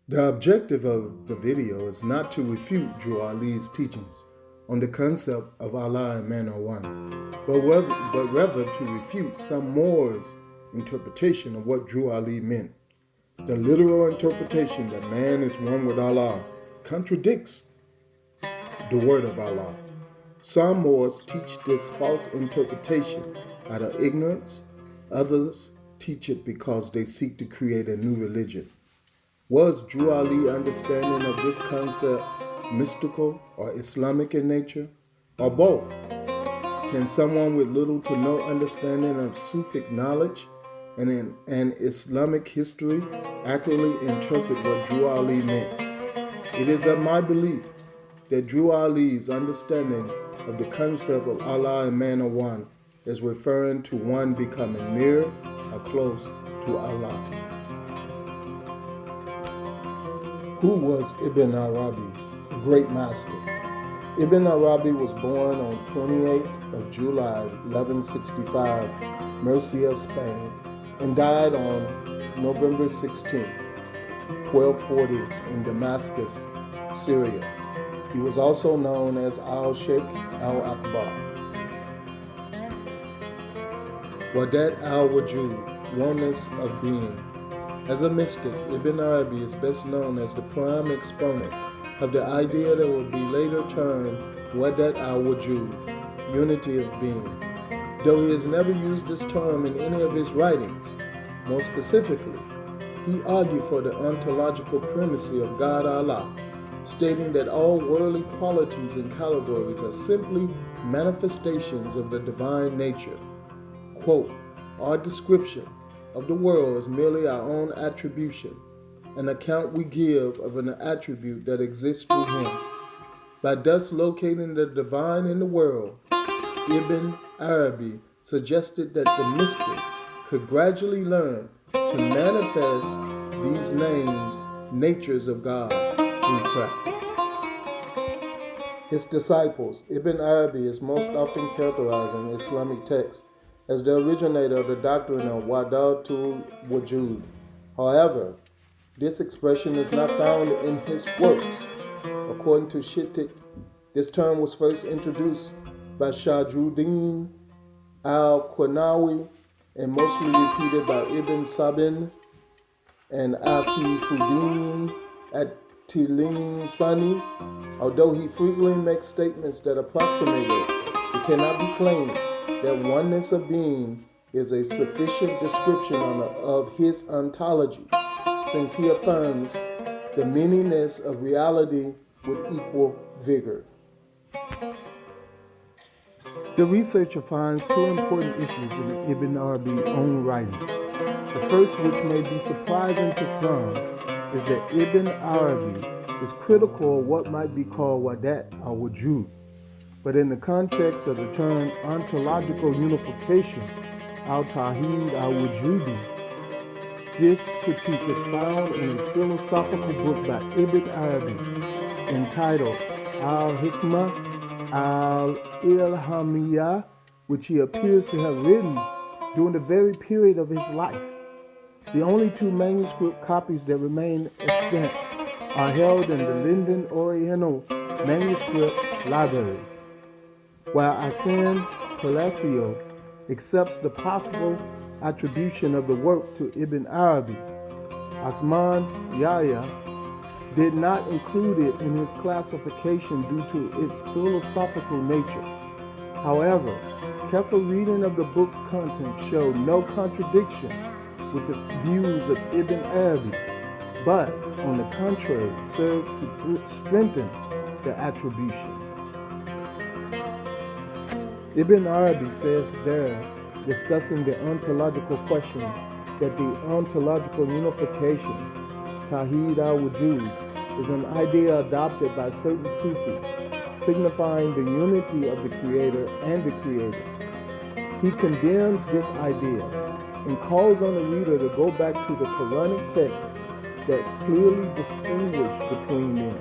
The objective of the video is not to refute Drew Ali's teachings on the concept of Allah and man are one, but rather to refute some Moors' interpretation of what Drew Ali meant. The literal interpretation that man is one with Allah contradicts the word of Allah. Some Moors teach this false interpretation out of ignorance. Others teach it because they seek to create a new religion. Was Drew Ali's understanding of this concept mystical or Islamic in nature, or both? Can someone with little to no understanding of Sufic knowledge and Islamic history accurately interpret what Drew Ali meant? It is of my belief that Drew Ali's understanding of the concept of Allah and man are one is referring to one becoming near or close to Allah. Who was Ibn Arabi, the great master? Ibn Arabi was born on 28th of July 1165, Murcia, Spain, and died on November 16, 1240 in Damascus, Syria. He was also known as al-Sheikh al-Akbar. Wahdat al-Wajud, oneness of being. As a mystic, Ibn Arabi is best known as the prime exponent of the idea that would be later termed Wahdat al-Wujud, unity of being. Though he has never used this term in any of his writings, more specifically, he argued for the ontological primacy of God Allah, stating that all worldly qualities and categories are simply manifestations of the divine nature. Quote, our description of the world is merely our own attribution, an account we give of an attribute that exists through him. By thus locating the divine in the world, Ibn Arabi suggested that the mystic could gradually learn to manifest these natures of God through practice. His disciples, Ibn Arabi is most often characterized in Islamic texts as the originator of the doctrine of Wahdat al-Wajud. However, this expression is not found in his works. According to Shittik, this term was first introduced by Shahjuddin al-Qanawi and mostly repeated by Ibn Sabin and Afifuddin at-Tilinsani. Although he frequently makes statements that approximate it, it cannot be claimed that oneness of being is a sufficient description of his ontology, since he affirms the manyness of reality with equal vigor. The researcher finds two important issues in Ibn Arabi's own writings. The first, which may be surprising to some, is that Ibn Arabi is critical of what might be called Wahdat al-Wujud. But in the context of the term ontological unification, al-Tawhid al-Wujudi, this critique is found in a philosophical book by Ibn Arabi entitled Al-Hikmah al-Ilhamiyah, which he appears to have written during the very period of his life. The only two manuscript copies that remain extant are held in the Linden Oriental Manuscript Library, while Asen Palacio accepts the possible attribution of the work to Ibn Arabi. Osman Yahya did not include it in his classification due to its philosophical nature. However, careful reading of the book's content showed no contradiction with the views of Ibn Arabi, but on the contrary served to strengthen the attribution. Ibn Arabi says there, discussing the ontological question, that the ontological unification, Tawhid al-Wujud, is an idea adopted by certain Sufis, signifying the unity of the Creator and the Creator. He condemns this idea and calls on the reader to go back to the Quranic text that clearly distinguish between them.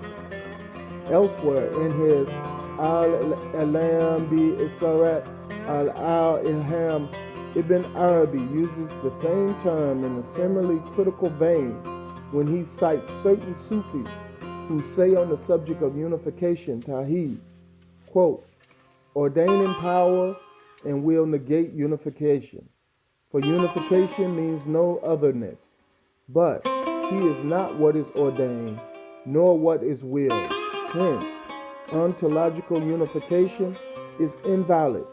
Elsewhere in his Al-Alam bi-Isarat al-Ilham, Ibn Arabi uses the same term in a similarly critical vein when he cites certain Sufis who say on the subject of unification, Tawheed, quote, ordaining power and will negate unification. For unification means no otherness, but he is not what is ordained, nor what is willed. Hence, ontological unification is invalid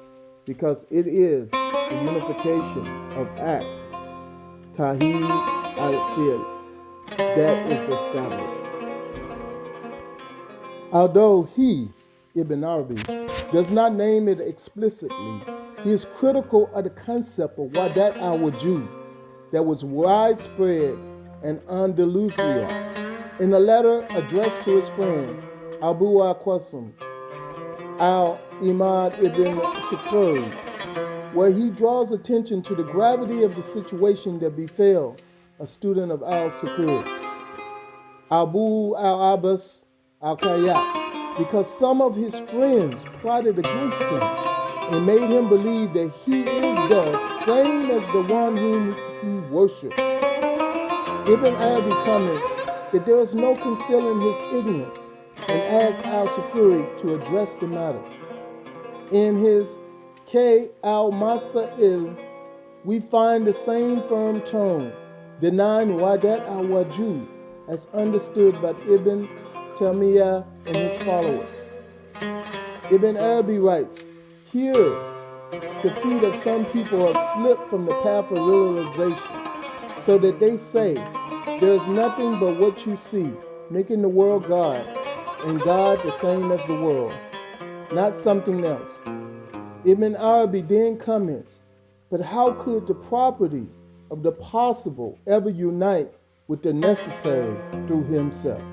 because it is the unification of act, Tawheed al-Fi'l, that is established. Although he, Ibn Arabi, does not name it explicitly, he is critical of the concept of Wahdat al-Wajud that was widespread in Andalusia. In a letter addressed to his friend Abu al-Qasim al-Imad ibn Sukuri, where he draws attention to the gravity of the situation that befell a student of al-Sukuri, Abu al-Abbas al-Khayyat, because some of his friends plotted against him and made him believe that he is the same as the one whom he worshipped. Ibn Arabi comments that there is no concealing his ignorance and asks al-Sukuri to address the matter. In his K al-Masail, we find the same firm tone, denying Wahdat al-Wajud as understood by Ibn Taymiyyah and his followers. Ibn Arabi writes, here, the feet of some people have slipped from the path of realization, so that they say, there is nothing but what you see, making the world God, and God the same as the world, not something else. Ibn Arabi then comments, but how could the property of the possible ever unite with the necessary through himself?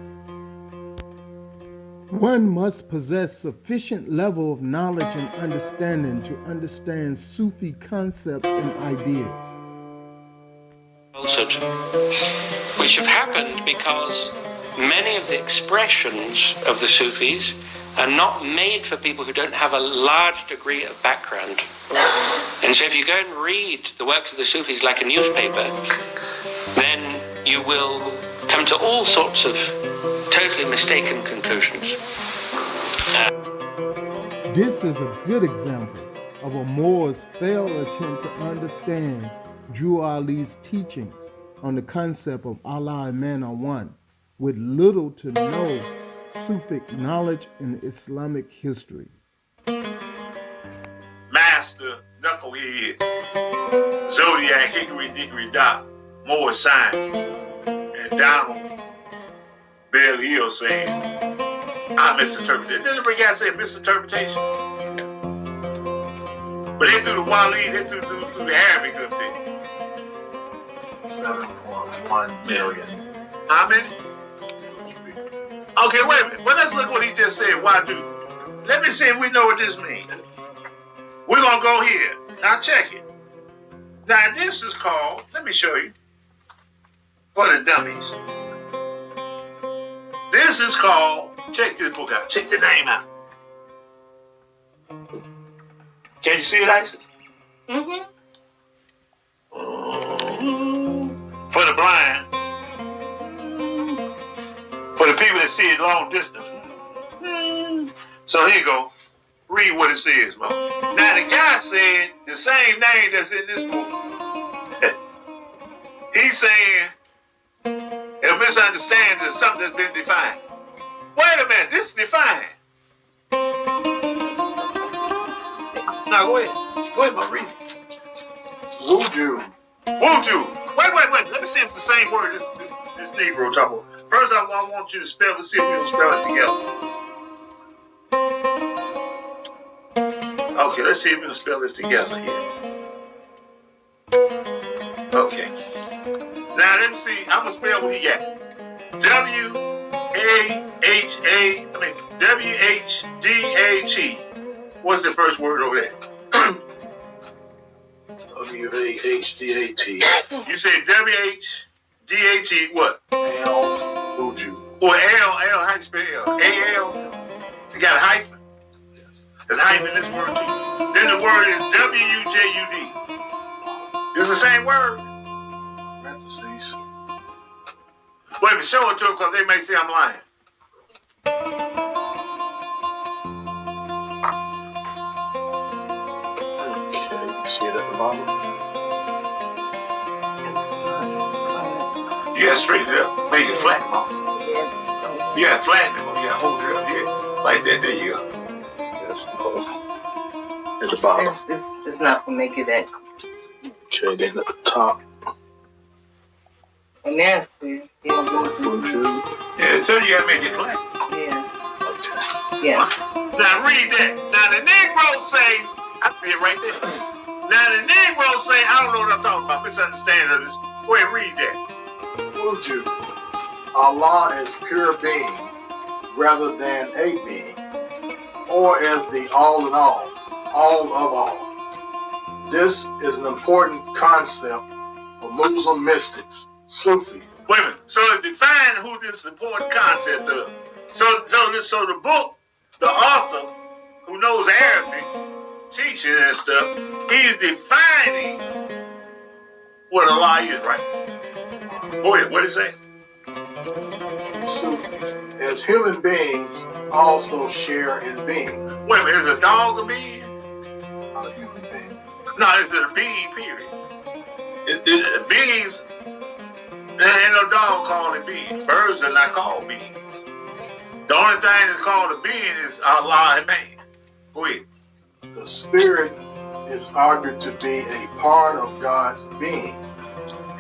One must possess sufficient level of knowledge and understanding to understand Sufi concepts and ideas. Which have happened because many of the expressions of the Sufis are not made for people who don't have a large degree of background. And so if you go and read the works of the Sufis like a newspaper, then you will come to all sorts of totally mistaken conclusions. This is a good example of a Moor's failed attempt to understand Drew Ali's teachings on the concept of Allah and man are one, with little to no Sufic knowledge in Islamic history. Master, Knucklehead, Zodiac, Hickory Dickory Dock, Moor Sign, and Donald Bell Hill saying, I misinterpreted. Didn't the guy say misinterpretation? But they threw the Wali, they threw the Arabic up there. 7.1 million. How many? Okay, wait a minute. Well, let's look what he just said. Why do? Let me see if we know what this means. We're going to go here. Now check it. Now this is called, let me show you, for the dummies. This is called, check this book out. Check the name out. Can you see it, Isis? Mm-hmm. For the blind. For the people that see it long distance. So here you go. Read what it says, Mo. Now the guy said the same name that's in this book. He's saying a misunderstanding is something that's been defined. Wait a minute, this is defined. Now go ahead. Go ahead, Mo, read it. Wuju. Wuju. Wait. Let me see if it's the same word this Negro talking about. First, I want you to spell it, see if we can spell it together. Okay, let's see if we can spell this together here. Okay. Now, let me see. I'm going to spell what he got. W-H-D-A-T. What's the first word over there? W-A-H-D-A-T. You said W-H-D-A-T what? L. Wuju. Or L, how you spell L? A-L? You got a hyphen? Yes. There's a hyphen in this word too. Then the word is W-U-J-U-D. It's the same word. Parentheses. Wait a minute, show it to them because they may say I'm lying. Okay, see it at the bottom? Yeah, straight it up. Make it flat, Mom. Yeah, flatten it, Mom. Yeah, hold it up here. Like that. There you go. Yes, at the bottom. It's not gonna make it that. Okay, then at the top. And that's clear. Wujud. Yeah, so you gotta make it flat. Yeah. Okay. Yeah. Now read that. Now the Negro say, I see it right there. Now the Negro say, I don't know what I'm talking about. Misunderstanding of this. Go ahead, read that. Wujud. Allah is pure being rather than a being, or as the all in all of all. This is an important concept for Muslim mystics, Sufis. Wait a minute. So it's defined who this important concept of. So the book, the author who knows Arabic, teaching and stuff, he's defining what Allah is, right? Go ahead, what did it say? Sufis, as human beings, also share in being. Wait a minute, is a dog a being? Not a human being. No, it's a being, period. Beings, there ain't no dog called a being. Birds are not called beings. The only thing that's called a being is Allah and man. Go ahead. The spirit is argued to be a part of God's being,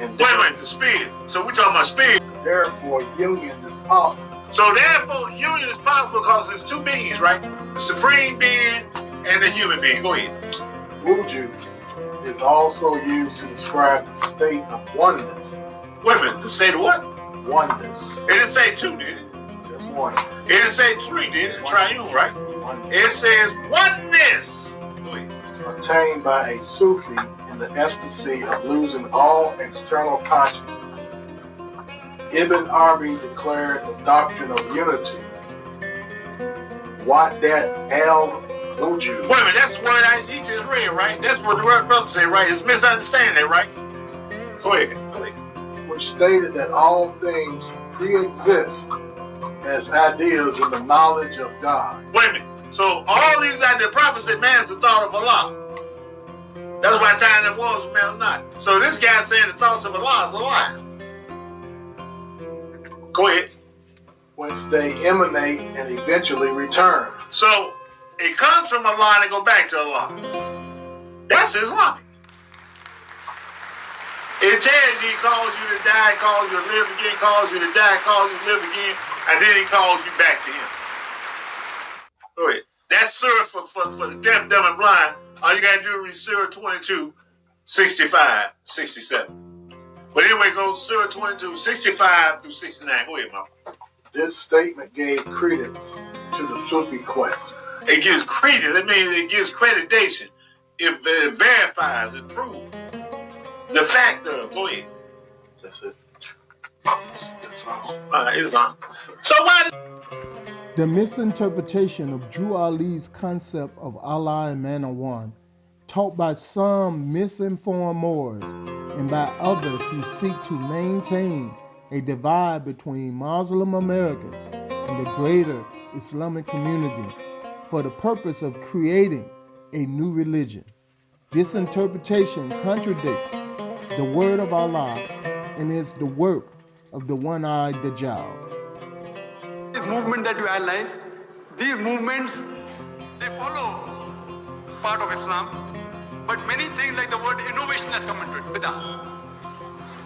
and Wait a minute, the spirit. So we're talking about spirit. therefore union is possible. So therefore, union is possible because there's two beings, right? The supreme being and the human being. Go ahead. Wujud is also used to describe the state of oneness. Wait a minute, the state of what? Oneness. It didn't say two, did it? Just one. It didn't say three, did it? Triune, right? Oneness. It says oneness. Go ahead. Attained by a Sufi in the ecstasy of losing all external consciousness. Ibn Arabi declared the doctrine of unity. Wahdat al-Wajud. Wait a minute, that's the word he just read, right? That's what the word brother said, right? It's misunderstanding, right? Go ahead. Go ahead. Which stated that all things pre-exist as ideas in the knowledge of God. Wait a minute. So all these ideas, the prophet said man's the thought of Allah. That's why time that was man not. So this guy saying the thoughts of Allah is a lie. Go ahead. Whence they emanate and eventually return. So it comes from Allah and it go back to Allah. That's Islamic. It tells you he calls you to die, calls you to live again, calls you to die, calls you to live again, and then he calls you back to him. Go ahead. That's Surah for the deaf, dumb, and blind. All you gotta do is read Surah 22, 65, 67. But anyway, go Surah 22, 65 through 69. Go ahead, Mom. This statement gave credence to the Sufi quest. It gives credence. That means it gives accreditation. It verifies, it proves the fact of. Go ahead. That's it. That's all. All right, it's on. So why does The misinterpretation of Drew Ali's concept of Allah and man are one, taught by some misinformed Moors and by others who seek to maintain a divide between Muslim Americans and the greater Islamic community for the purpose of creating a new religion. This interpretation contradicts the word of Allah and is the work of the one-eyed Dajjal. This movement that you analyze, these movements, they follow part of Islam, but many things like the word innovation has come into it, bid'ah.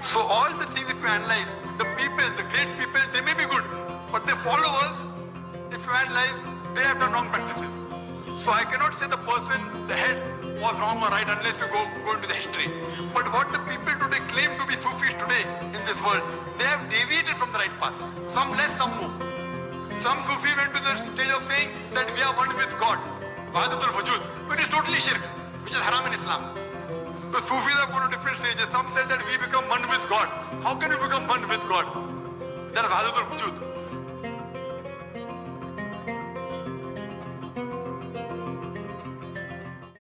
So all the things if you analyze, the people, the great people, they may be good, but the followers, if you analyze, they have done wrong practices. So I cannot say the person, the head, was wrong or right unless you go into the history. But what the people today claim to be Sufis today in this world, they have deviated from the right path. Some less, some more. Some Sufi went to the stage of saying that we are one with God, Wahdat al-Wajud, but it's totally shirk, which is haram in Islam. So Sufis have gone to different stages. Some said that we become one with God. How can we become one with God? That is Wahdat al-Wajud.